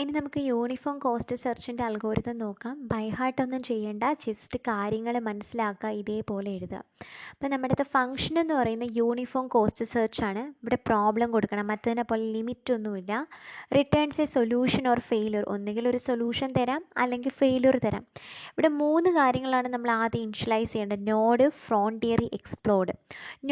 ഇനി നമുക്ക് uniform cost സെർച്ചിൻ്റെ algorithm നോക്കാം. ബൈ ഹാർട്ട് ഒന്നും ചെയ്യേണ്ട, ജസ്റ്റ് കാര്യങ്ങൾ മനസ്സിലാക്കുക, ഇതേപോലെ എഴുതുക. അപ്പോൾ നമ്മുടെ അടുത്ത് ഫംഗ്ഷൻ എന്ന് പറയുന്ന യൂണിഫോം കോസ്റ്റ് സെർച്ചാണ്. ഇവിടെ പ്രോബ്ലം കൊടുക്കണം, മറ്റതിനെ പോലെ ലിമിറ്റ് ഒന്നുമില്ല. Returns A solution or failure, ഒന്നുകിൽ ഒരു സൊല്യൂഷൻ തരാം അല്ലെങ്കിൽ ഫെയിലിയർ തരാം. ഇവിടെ 3 കാര്യങ്ങളാണ് നമ്മൾ ആദ്യം ഇനിഷ്യലൈസ് ചെയ്യേണ്ടത്: നോഡ്, ഫ്രോണ്ടിയർ, എക്സ്പ്ലോഡ്.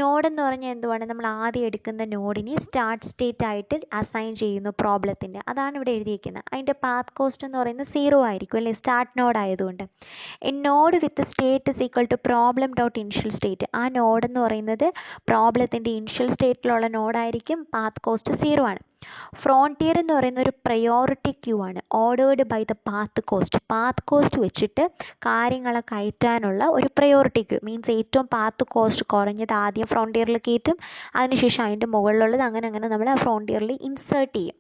നോഡ് എന്ന് പറഞ്ഞാൽ എന്തുവാണ്? നമ്മൾ ആദ്യം എടുക്കുന്ന നോഡിനെ സ്റ്റാർട്ട് സ്റ്റേറ്റ് ആയിട്ട് അസൈൻ ചെയ്യുന്നു പ്രോബ്ലത്തിൻ്റെ, അതാണ് ഇവിടെ എഴുതിയിരിക്കുന്നത്. അതിൻ്റെ പാത്ത് കോസ്റ്റ് എന്ന് പറയുന്നത് 0 ആയിരിക്കും അല്ലേ, സ്റ്റാർട്ട് നോഡ് ആയതുകൊണ്ട്. A node with state is equal to problem dot initial state. ആ നോഡ് എന്ന് പറയുന്നത് പ്രോബ്ലത്തിൻ്റെ ഇനിഷ്യൽ സ്റ്റേറ്റിലുള്ള നോഡായിരിക്കും. പാത്ത് കോസ്റ്റ് 0 ആണ്. ഫ്രോണ്ടിയർ എന്ന് പറയുന്ന ഒരു പ്രയോറിറ്റി ക്യൂ ആണ്, ordered by the path cost. Path cost വെച്ചിട്ട് കാര്യങ്ങളെ കയറ്റാനുള്ള ഒരു പ്രയോറിറ്റി ക്യൂ. മീൻസ് ഏറ്റവും പാത്ത് കോസ്റ്റ് കുറഞ്ഞത് ആദ്യം ഫ്രോണ്ടിയറിൽ കയറ്റും, അതിനുശേഷം അതിൻ്റെ മുകളിലുള്ളത് അങ്ങനെ അങ്ങനെ നമ്മൾ ആ ഫ്രോണ്ടിയറിൽ ഇൻസേർട്ട് ചെയ്യും.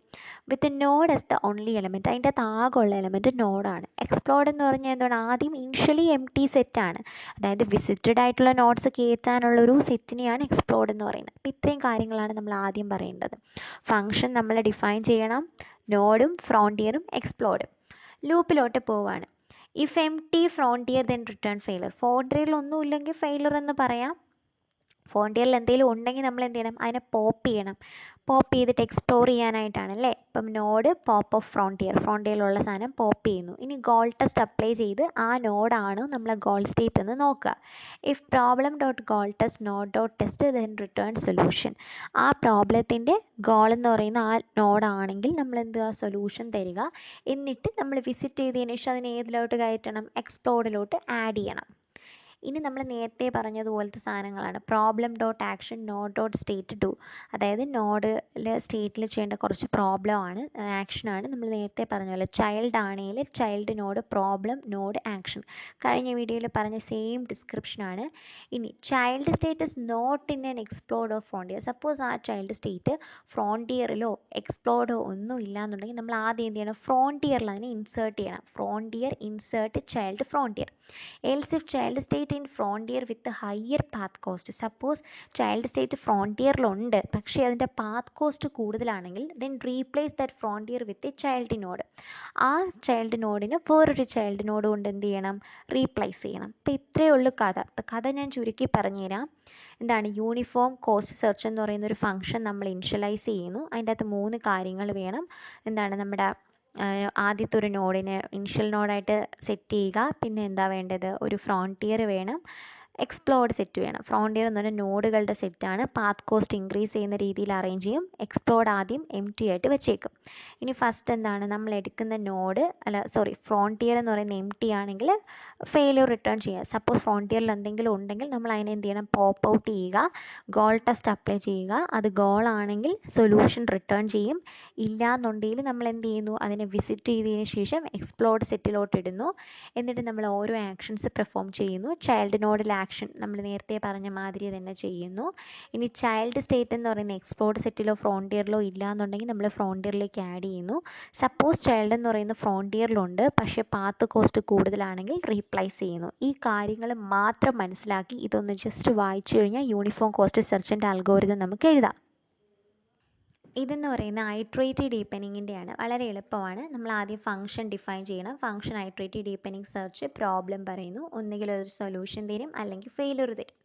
With node as the only element. അതിൻ്റെ താകുള്ള എലമെൻറ്റ് നോഡാണ്. എക്സ്പ്ലോർഡ് എന്ന് പറഞ്ഞാൽ എന്താണ്? ആദ്യം ഇനിഷ്യലി എം ടി സെറ്റാണ്, അതായത് വിസിറ്റഡ് ആയിട്ടുള്ള നോട്ട്സ് കയറ്റാനുള്ളൊരു സെറ്റിനെയാണ് എക്സ്പ്ലോർഡ് എന്ന് പറയുന്നത്. അപ്പോൾ ഇത്രയും കാര്യങ്ങളാണ് നമ്മൾ ആദ്യം പറയേണ്ടത്. ഫംഗ്ഷൻ നമ്മൾ ഡിഫൈൻ ചെയ്യണം, നോഡും ഫ്രോണ്ടിയറും എക്സ്പ്ലോർഡും. ലൂപ്പിലോട്ട് പോവാണ്. If empty frontier then return failure. ഫ്രോണ്ടിയറിൽ ഒന്നുമില്ലെങ്കിൽ ഫെയിലർ എന്ന് പറയാം. ഫ്രോണ്ടിയറിൽ എന്തെങ്കിലും ഉണ്ടെങ്കിൽ നമ്മൾ എന്ത് ചെയ്യണം? അതിനെ പോപ്പ് ചെയ്യണം. പോപ്പ് ചെയ്തിട്ട് എക്സ്പ്ലോർ ചെയ്യാനായിട്ടാണ് അല്ലേ. ഇപ്പം നോഡ് പോപ്പ് ഓഫ് ഫ്രോണ്ടിയർ, ഫ്രോണ്ടിയറിലുള്ള സാധനം പോപ്പ് ചെയ്യുന്നു. ഇനി ഗോൾ ടെസ്റ്റ് അപ്ലൈ ചെയ്ത് ആ നോഡാണോ നമ്മളെ ഗോൾ സ്റ്റേറ്റ് എന്ന് നോക്കുക. If problem dot goal test not dot test then return solution. ആ പ്രോബ്ലത്തിൻ്റെ ഗോൾ എന്ന് പറയുന്ന ആ നോഡാണെങ്കിൽ നമ്മൾ എന്ത് സൊല്യൂഷൻ തരിക. എന്നിട്ട് നമ്മൾ വിസിറ്റ് ചെയ്തതിന് ശേഷം അതിനെ ഏതിലോട്ട് കയറ്റണം? എക്സ്പ്ലോർഡിലോട്ട് ആഡ് ചെയ്യണം. ഇനി നമ്മൾ നേരത്തെ പറഞ്ഞതുപോലത്തെ സാധനങ്ങളാണ്. Problem dot action node dot state do. അതായത് നോഡിൽ സ്റ്റേറ്റിൽ ചെയ്യേണ്ട കുറച്ച് പ്രോബ്ലമാണ്, ആക്ഷനാണ്. നമ്മൾ നേരത്തെ പറഞ്ഞ പോലെ ചൈൽഡ് ആണെങ്കിൽ child node problem node action. കഴിഞ്ഞ വീഡിയോയിൽ പറഞ്ഞ സെയിം ഡിസ്ക്രിപ്ഷനാണ്. ഇനി child state is not in an explored of frontier. Suppose ആ ചൈൽഡ് സ്റ്റേറ്റ് ഫ്രോണ്ടിയറിലോ എക്സ്പ്ലോർഡോ ഒന്നും ഇല്ലയെന്നുണ്ടെങ്കിൽ നമ്മൾ ആദ്യം എന്ത് ചെയ്യണം? ഫ്രോണ്ടിയറിൽ അതിനെ ഇൻസേർട്ട് ചെയ്യണം. Frontier insert child frontier. Else if child state in frontier with higher path cost. Suppose child state ഫ്രോണ്ടിയറിലുണ്ട് പക്ഷേ അതിൻ്റെ പാത്ത് കോസ്റ്റ് കൂടുതലാണെങ്കിൽ then replace that frontier with a child node. ആ ചൈൽഡ് നോഡിന് വേറൊരു ചൈൽഡ് നോഡ് കൊണ്ട് എന്ത് ചെയ്യണം? റീപ്ലേസ് ചെയ്യണം. അപ്പോൾ ഇത്രയേ ഉള്ളൂ കഥ. അപ്പോൾ കഥ ഞാൻ ചുരുക്കി പറഞ്ഞുതരാം. എന്താണ് യൂണിഫോം കോസ്റ്റ് സെർച്ച് എന്ന് പറയുന്ന ഒരു ഫംഗ്ഷൻ നമ്മൾ ഇനിഷ്യലൈസ് ചെയ്യുന്നു. അതിൻ്റെ അകത്ത് 3 കാര്യങ്ങൾ വേണം. എന്താണ്? നമ്മുടെ ആദ്യത്തെ ഒരു നോഡിനെ ഇനിഷ്യൽ നോഡായിട്ട് സെറ്റ് ചെയ്യുക. പിന്നെ എന്താ വേണ്ടത്? ഒരു ഫ്രോണ്ടിയർ വേണം, എക്സ്പ്ലോർഡ് സെറ്റ് വേണം. ഫ്രോണ്ടിയർ എന്ന് പറഞ്ഞാൽ നോഡുകളുടെ സെറ്റാണ്. പാത്ത് കോസ്റ്റ് ഇൻക്രീസ് ചെയ്യുന്ന രീതിയിൽ അറേഞ്ച് ചെയ്യും. എക്സ്പ്ലോർഡ് ആദ്യം എം ടി ആയിട്ട് വെച്ചേക്കും. ഇനി ഫസ്റ്റ് എന്താണ്? നമ്മൾ എടുക്കുന്ന നോഡ് ഫ്രോണ്ടിയർ എന്ന് പറയുന്ന എം ടി ആണെങ്കിൽ ഫെയിലിയർ റിട്ടേൺ ചെയ്യുക. സപ്പോസ് ഫ്രോണ്ടിയറിൽ എന്തെങ്കിലും ഉണ്ടെങ്കിൽ നമ്മൾ അതിനെ എന്ത് ചെയ്യണം? പോപ്പ് ഔട്ട് ചെയ്യുക, ഗോൾ ടെസ്റ്റ് അപ്ലൈ ചെയ്യുക. അത് ഗോൾ ആണെങ്കിൽ സൊല്യൂഷൻ റിട്ടേൺ ചെയ്യും. ഇല്ല എന്നുണ്ടെങ്കിൽ നമ്മൾ എന്ത് ചെയ്യുന്നു? അതിനെ വിസിറ്റ് ചെയ്തതിന് ശേഷം എക്സ്പ്ലോർഡ് സെറ്റിലോട്ട് ഇടുന്നു. എന്നിട്ട് നമ്മൾ ഓരോ ആക്ഷൻസ് പെർഫോം ചെയ്യുന്നു. ചൈൽഡ് നോഡിൽ ആക്ഷൻ നമ്മൾ നേരത്തെ പറഞ്ഞ മാതിരി തന്നെ ചെയ്യുന്നു. ഇനി ചൈൽഡ് സ്റ്റേറ്റ് എന്ന് പറയുന്ന എക്സ്പ്ലോർഡ് സെറ്റിലോ ഫ്രോണ്ടിയറിലോ ഇല്ല എന്നുണ്ടെങ്കിൽ നമ്മൾ ഫ്രോണ്ടിയറിലേക്ക് ആഡ് ചെയ്യുന്നു. സപ്പോസ് ചൈൽഡ് എന്ന് പറയുന്ന ഫ്രോണ്ടിയറിലുണ്ട് പക്ഷേ പാത്ത് കോസ്റ്റ് കൂടുതലാണെങ്കിൽ റീപ്ലേസ് ചെയ്യുന്നു. ഈ കാര്യങ്ങൾ മാത്രം മനസ്സിലാക്കി ഇതൊന്ന് ജസ്റ്റ് വായിച്ചു കഴിഞ്ഞാൽ യൂണിഫോം കോസ്റ്റ് സെർച്ചിൻ്റെ അൽഗോരിതം നമുക്ക് എഴുതാം. ഇതെന്ന് പറയുന്ന ഐട്രേറ്റീവ് ഡീപ്പനിങ്ങിൻ്റെയാണ്. വളരെ എളുപ്പമാണ്. നമ്മൾ ആദ്യം ഫംഗ്ഷൻ ഡിഫൈൻ ചെയ്യണം. Function iterative deepening search problem പറയുന്നു, ഒന്നുകിൽ ഒരു സൊല്യൂഷൻ തരും അല്ലെങ്കിൽ ഫെയിലിയർ തരും.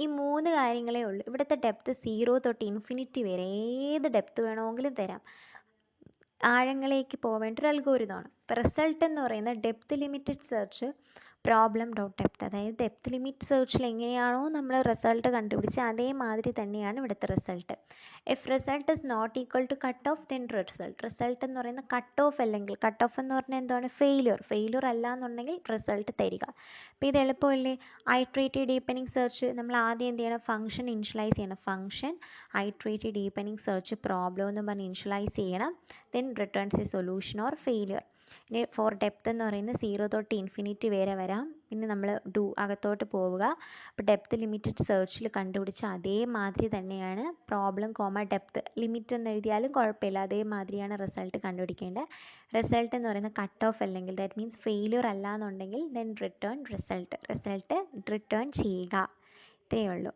ഈ 3 കാര്യങ്ങളേ ഉള്ളൂ. ഇവിടുത്തെ ഡെപ്ത് 0 തൊട്ട് ഇൻഫിനിറ്റി വരെ ഏത് ഡെപ്ത് വേണമെങ്കിലും തരാം. ആഴങ്ങളിലേക്ക് പോവേണ്ട ഒരു അൽഗോരിതമാണ്. ഇപ്പോൾ റിസൾട്ട് എന്ന് പറയുന്നത് depth limited search problem dot depth. അതായത് ഡെപ്ത് ലിമിറ്റ് സെർച്ചിൽ എങ്ങനെയാണോ നമ്മൾ റിസൾട്ട് കണ്ടുപിടിച്ച് അതേമാതിരി തന്നെയാണ് ഇവിടുത്തെ result. If result is not equal to cut off then result എന്ന് പറയുന്ന കട്ട് ഓഫ് അല്ലെങ്കിൽ കട്ട് ഓഫ് എന്ന് പറഞ്ഞാൽ എന്താണ്? ഫെയിലിയർ അല്ല എന്നുണ്ടെങ്കിൽ റിസൾട്ട് തരിക. അപ്പോൾ ഇത് എളുപ്പമല്ലേ? ഐട്രേറ്റീവ് ഡീപ്പനിങ് സെർച്ച് നമ്മൾ ആദ്യം എന്ത് ചെയ്യണം? ഫംഗ്ഷൻ ഇനിഷ്യലൈസ് ചെയ്യണം. Function iterative deepening search problem എന്ന് പറഞ്ഞ് ഇനിഷ്യലൈസ് ചെയ്യണം. Then returns A solution or failure. ഇനി ഫോർ ഡെപ്ത് എന്ന് പറയുന്നത് 0 തൊട്ട് ഇൻഫിനിറ്റി വരെ വരാം. പിന്നെ നമ്മൾ അകത്തോട്ട് പോവുക. അപ്പോൾ ഡെപ്ത് ലിമിറ്റഡ് സെർച്ചിൽ കണ്ടുപിടിച്ച അതേമാതിരി തന്നെയാണ് പ്രോബ്ലം ഡെപ്ത് ലിമിറ്റ് എന്ന് എഴുതിയാലും കുഴപ്പമില്ല, അതേമാതിരിയാണ് റിസൾട്ട് കണ്ടുപിടിക്കേണ്ടത്. റിസൾട്ട് എന്ന് പറയുന്നത് കട്ട് ഓഫ് അല്ലെങ്കിൽ ദാറ്റ് മീൻസ് ഫെയിലിയർ അല്ല എന്നുണ്ടെങ്കിൽ ദെൻ റിട്ടേൺ റിസൾട്ട് റിട്ടേൺ ചെയ്യുക. ഇത്രയേ ഉള്ളൂ.